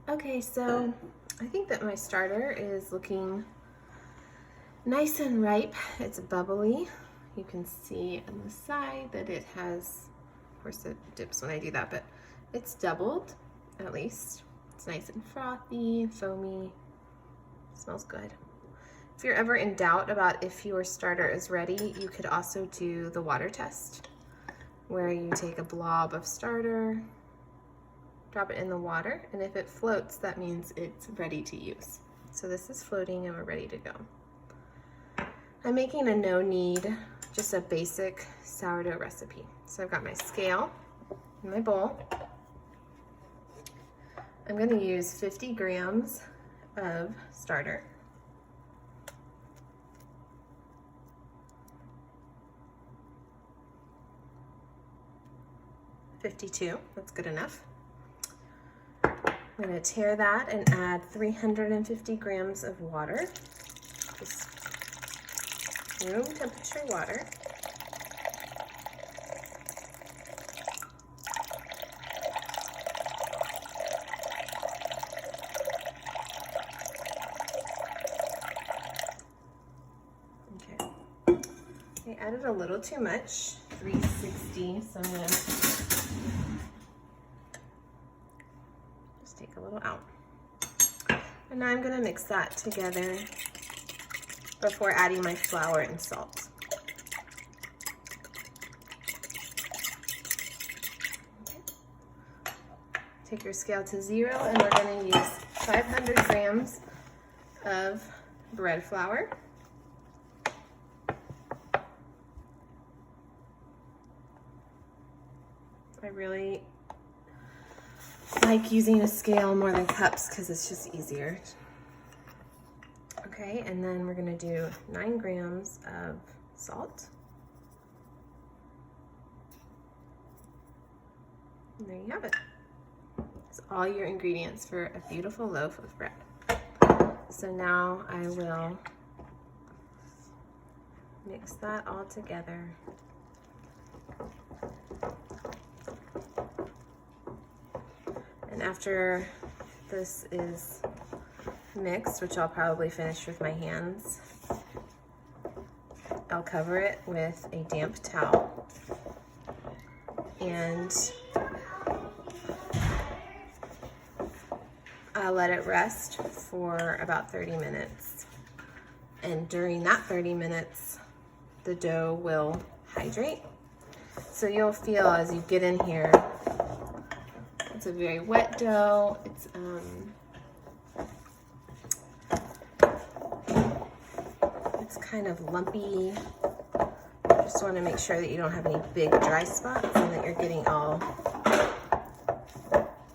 Okay, so I think that my starter is looking nice and ripe. It's bubbly. You can see on the side that it has, of course it dips when I do that, but it's doubled at least. It's nice and frothy, foamy, smells good. If you're ever in doubt about if your starter is ready, you could also do the water test, where you take a blob of starter, drop it in the water, and if it floats, that means it's ready to use. So this is floating and we're ready to go. I'm making a no-knead, just a basic sourdough recipe. So I've got my scale in my bowl. I'm going to use 50 grams of starter. $52, that's good enough. I'm going to tare that and add 350 grams of water, just room temperature water. Okay, I added a little too much, 360, so I'm going to take a little out. And now I'm going to mix that together before adding my flour and salt. Okay. Take your scale to 0 and we're going to use 500 grams of bread flour. I really like using a scale more than cups because it's just easier. Okay, and then we're going to do 9 grams of salt. And there you have it. It's all your ingredients for a beautiful loaf of bread. So now I will mix that all together. And after this is mixed, which I'll probably finish with my hands, I'll cover it with a damp towel and I'll let it rest for about 30 minutes. And during that 30 minutes, the dough will hydrate. So you'll feel as you get in here, it's a very wet dough. It's kind of lumpy. Just want to make sure that you don't have any big dry spots and that you're getting all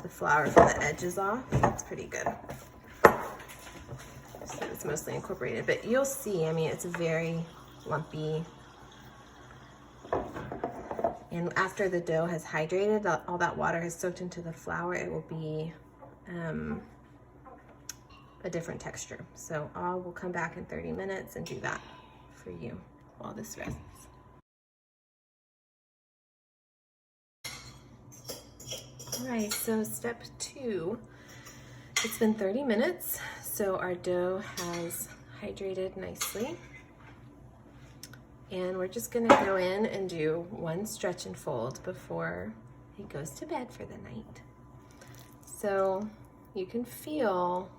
the flour from the edges off. That's pretty good. So it's mostly incorporated, but you'll see, I mean, it's very lumpy. And after the dough has hydrated, all that water has soaked into the flour, it will be a different texture. So I will come back in 30 minutes and do that for you while this rests. All right, so step 2, it's been 30 minutes, so our dough has hydrated nicely. And we're just gonna go in and do one stretch and fold before he goes to bed for the night. So you can feel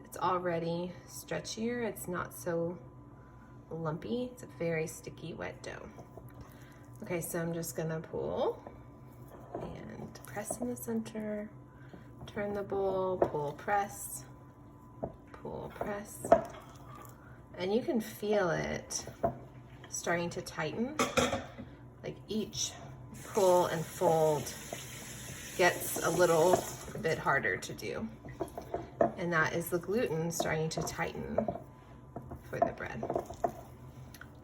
it's already stretchier. It's not so lumpy. It's a very sticky, wet dough. Okay, so I'm just gonna pull and press in the center, turn the bowl, pull, press, and you can feel it starting to tighten. Like each pull and fold gets a little bit harder to do. And that is the gluten starting to tighten for the bread.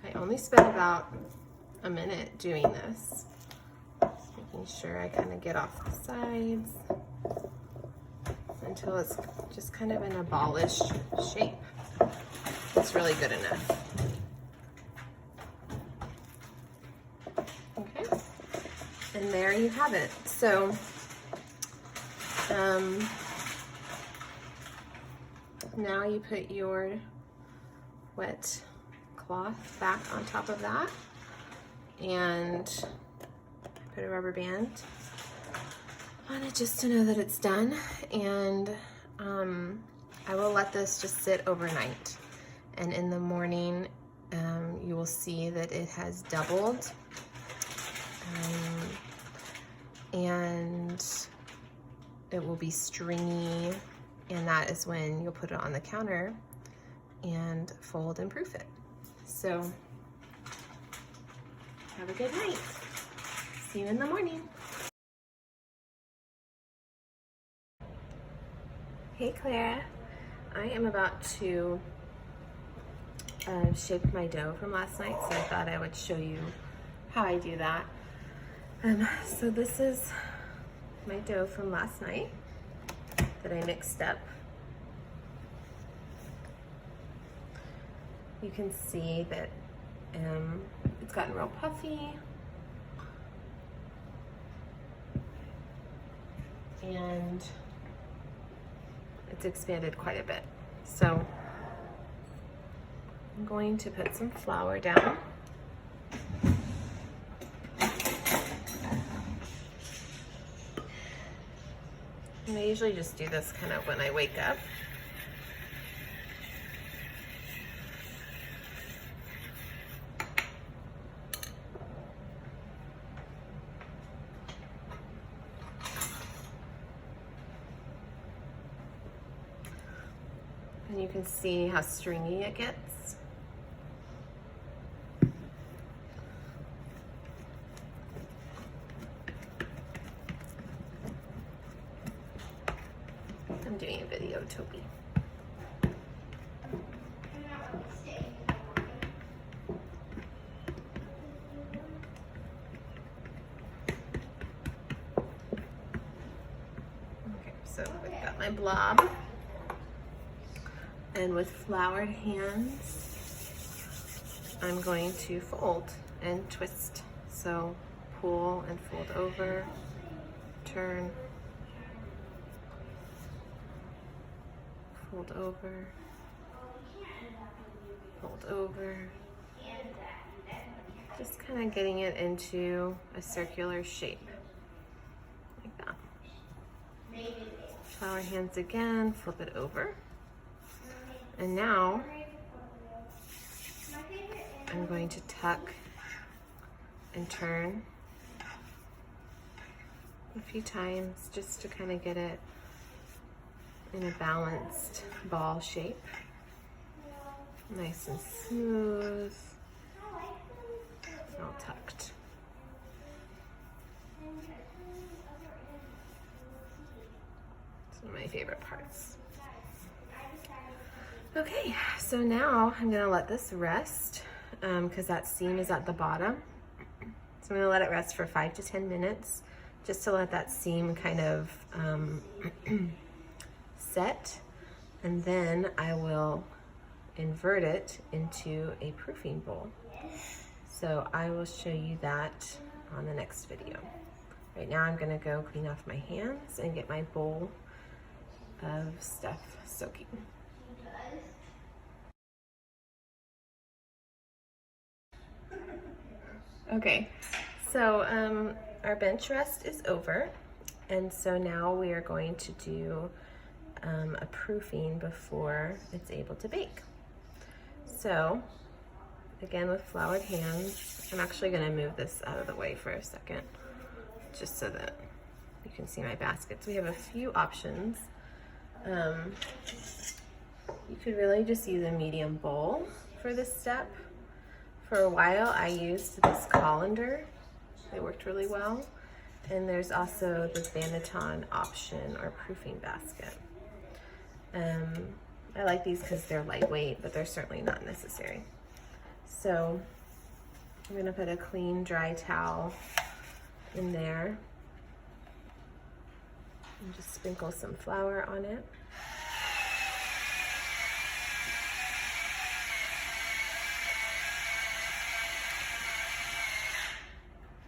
I only spent about a minute doing this. Just making sure I kind of get off the sides until it's just kind of in a ballish shape. It's really good enough. Okay, and there you have it. So Now you put your wet cloth back on top of that, and put a rubber band on it just to know that it's done. And I will let this just sit overnight, and in the morning you will see that it has doubled, and it will be stringy, and that is when you'll put it on the counter and fold and proof it. So have a good night. See you in the morning. Hey Clara, I am about to shape my dough from last night, so I thought I would show you how I do that. So this is my dough from last night that I mixed up. You can see that it's gotten real puffy, and it's expanded quite a bit. So I'm going to put some flour down. And I usually just do this kind of when I wake up. And you can see how stringy it gets. I'm doing a video, Toby. Okay, so I've got my blob. And with floured hands, I'm going to fold and twist. So pull and fold over, turn, fold over, fold over. Just kind of getting it into a circular shape, like that. Floured hands again, flip it over. And now I'm going to tuck and turn a few times just to kind of get it in a balanced ball shape. Nice and smooth, all tucked. It's one of my favorite parts. Okay, so now I'm gonna let this rest because that seam is at the bottom. So I'm gonna let it rest for 5 to 10 minutes just to let that seam kind of set, and then I will invert it into a proofing bowl. So I will show you that on the next video. Right now I'm gonna go clean off my hands and get my bowl of stuff soaking. Okay, so our bench rest is over, and so now we are going to do a proofing before it's able to bake. So again, with floured hands, I'm actually going to move this out of the way for a second just so that you can see my baskets. We have a few options. You could really just use a medium bowl for this step. For a while I used this colander. They worked really well. And there's also the Banneton option or proofing basket. I like these because they're lightweight, but they're certainly not necessary. So I'm gonna put a clean, dry towel in there and just sprinkle some flour on it.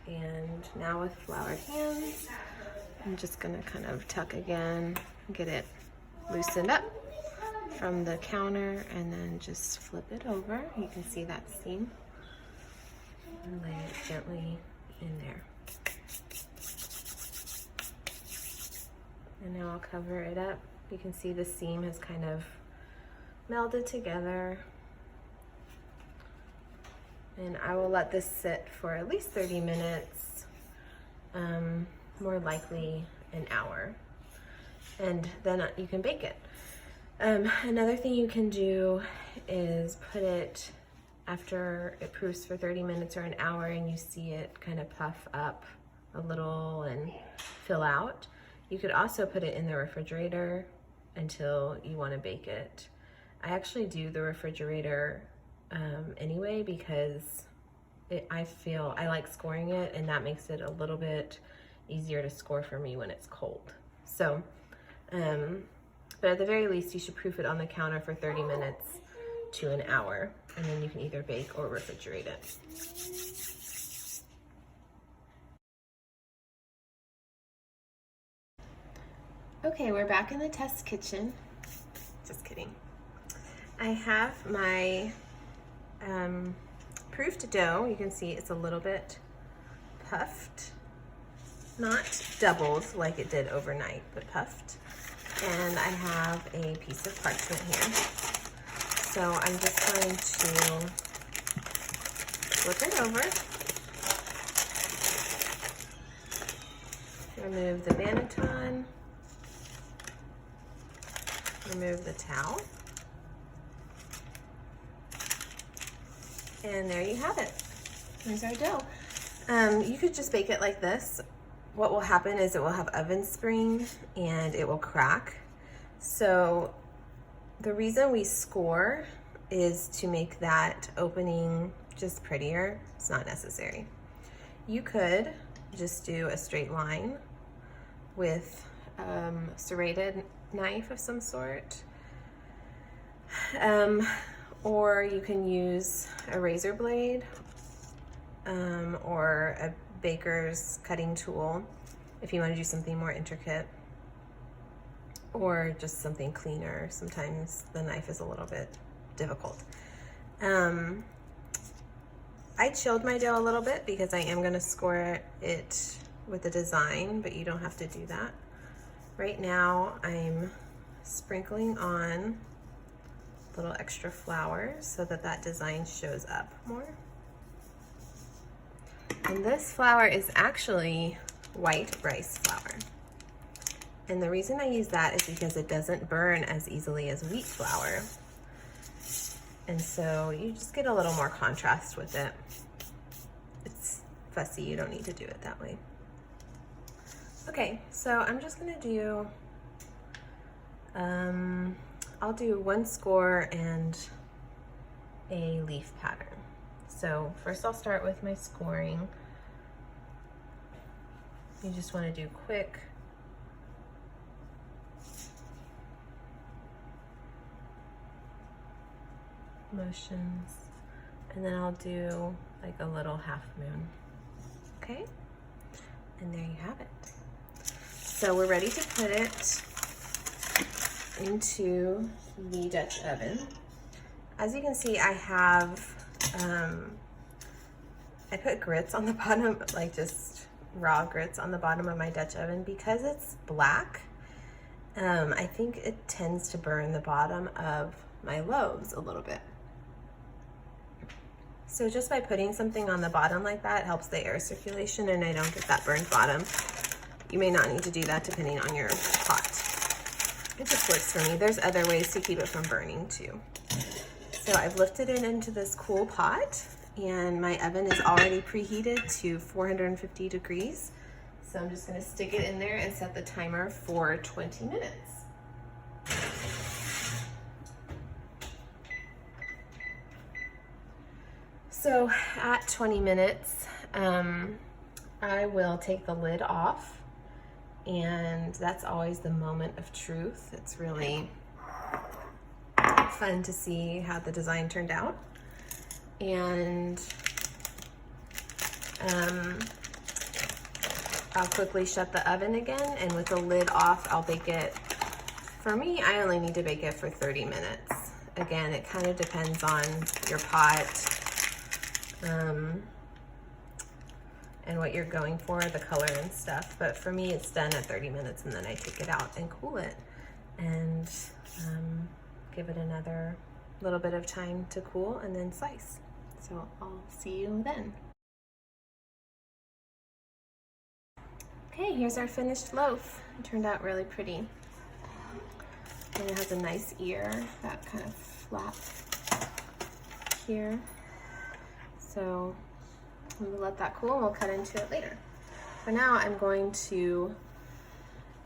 And now with floured hands, I'm just gonna kind of tuck again, get it loosened up from the counter and then just flip it over. You can see that seam. And lay it gently in there. And now I'll cover it up. You can see the seam has kind of melded together. And I will let this sit for at least 30 minutes, more likely an hour. And then you can bake it. Another thing you can do is put it after it proofs for 30 minutes or an hour and you see it kind of puff up a little and fill out. You could also put it in the refrigerator until you want to bake it. I actually do the refrigerator anyway because I feel I like scoring it, and that makes it a little bit easier to score for me when it's cold. So, but at the very least, you should proof it on the counter for 30 minutes to an hour, and then you can either bake or refrigerate it. Okay, we're back in the test kitchen. Just kidding. I have my proofed dough. You can see it's a little bit puffed, not doubled like it did overnight, but puffed. And I have a piece of parchment here. So I'm just going to flip it over, remove the banneton, remove the towel, and there you have it. There's our dough. You could just bake it like this. What will happen is it will have oven spring and it will crack. So the reason we score is to make that opening just prettier. It's not necessary. You could just do a straight line with serrated knife of some sort, or you can use a razor blade or a baker's cutting tool if you want to do something more intricate, or just something cleaner. Sometimes the knife is a little bit difficult. I chilled my dough a little bit because I am going to score it with a design, but you don't have to do that. Right now I'm sprinkling on a little extra flour so that that design shows up more. And this flour is actually white rice flour. And the reason I use that is because it doesn't burn as easily as wheat flour. And so you just get a little more contrast with it. It's fussy, you don't need to do it that way. Okay, so I'm just gonna do, I'll do one score and a leaf pattern. So first I'll start with my scoring. You just wanna do quick motions, and then I'll do like a little half moon. Okay, and there you have it. So we're ready to put it into the Dutch oven. As you can see, I have I put grits on the bottom, like just raw grits on the bottom of my Dutch oven because it's black. I think it tends to burn the bottom of my loaves a little bit. So just by putting something on the bottom like that helps the air circulation and I don't get that burned bottom. You may not need to do that depending on your pot. It just works for me. There's other ways to keep it from burning too. So I've lifted it into this cool pot and my oven is already preheated to 450 degrees. So I'm just gonna stick it in there and set the timer for 20 minutes. So at 20 minutes, I will take the lid off, and that's always the moment of truth. It's really fun to see how the design turned out. And I'll quickly shut the oven again, and with the lid off, I'll bake it For me, I only need to bake it for 30 minutes. Again, it kind of depends on your pot and what you're going for, the color and stuff. But for me, it's done at 30 minutes, and then I take it out and cool it and give it another little bit of time to cool and then slice. So I'll see you then. Okay, here's our finished loaf. It turned out really pretty. And it has a nice ear, that kind of flap here. So we will let that cool and we'll cut into it later. For now, I'm going to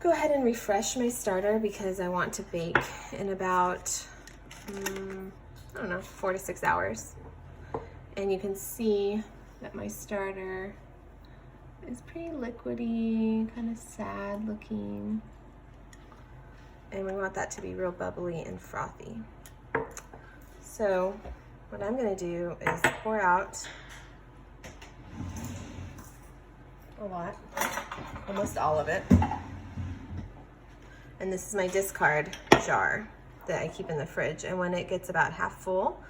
go ahead and refresh my starter because I want to bake in about, I don't know, 4 to 6 hours. And you can see that my starter is pretty liquidy, kind of sad looking. And we want that to be real bubbly and frothy. So what I'm gonna do is pour out a lot, almost all of it. And this is my discard jar that I keep in the fridge. And when it gets about half full,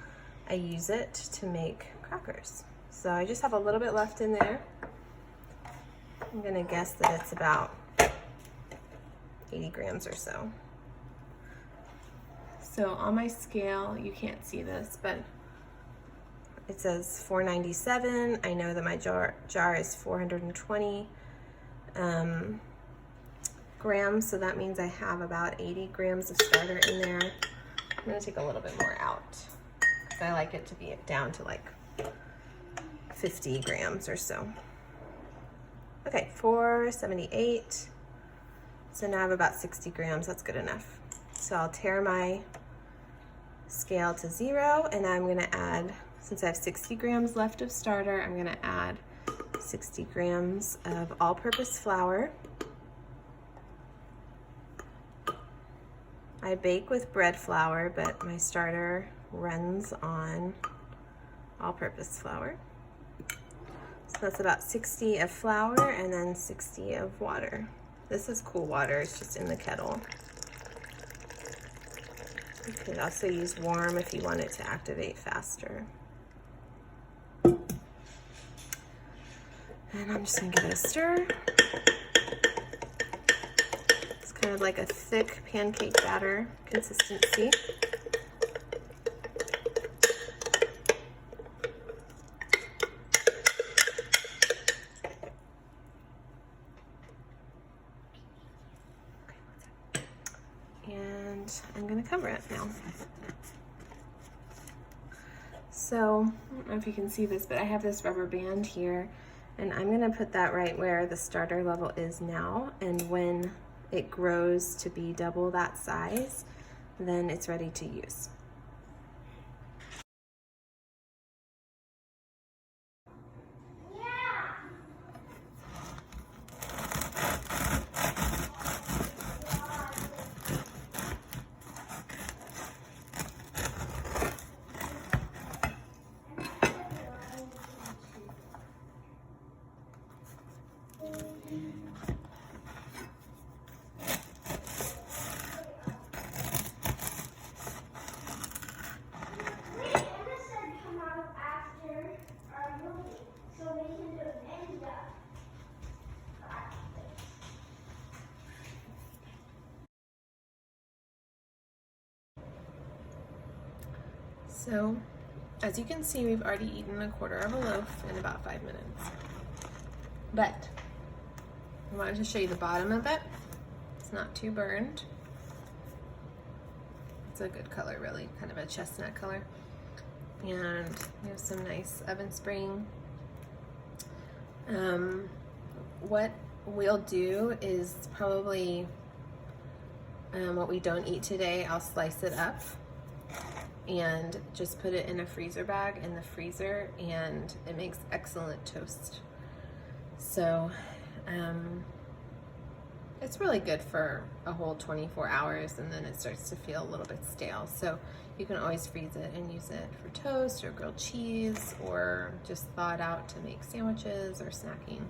I use it to make crackers. So I just have a little bit left in there. I'm gonna guess that it's about 80 grams or so. So on my scale, you can't see this, but it says 497. I know that my jar is 420 grams, so that means I have about 80 grams of starter in there. I'm gonna take a little bit more out because I like it to be down to like 50 grams or so. Okay, 478. So now I have about 60 grams, that's good enough. So I'll tare my scale to 0, and I'm gonna add, since I have 60 grams left of starter, I'm gonna add 60 grams of all-purpose flour. I bake with bread flour, but my starter runs on all-purpose flour. So that's about 60 of flour and then 60 of water. This is cool water, it's just in the kettle. You could also use warm if you want it to activate faster. And I'm just gonna give it a stir. It's kind of like a thick pancake batter consistency. And I'm gonna cover it now. So, I don't know if you can see this, but I have this rubber band here, and I'm gonna put that right where the starter level is now, and when it grows to be double that size, then it's ready to use. So, as you can see, we've already eaten a quarter of a loaf in about 5 minutes. But, I wanted to show you the bottom of it. It's not too burned. It's a good color, really, kind of a chestnut color. And we have some nice oven spring. What we'll do is probably what we don't eat today, I'll slice it up and just put it in a freezer bag in the freezer, and it makes excellent toast. So it's really good for a whole 24 hours, and then it starts to feel a little bit stale. So you can always freeze it and use it for toast or grilled cheese, or just thaw it out to make sandwiches or snacking.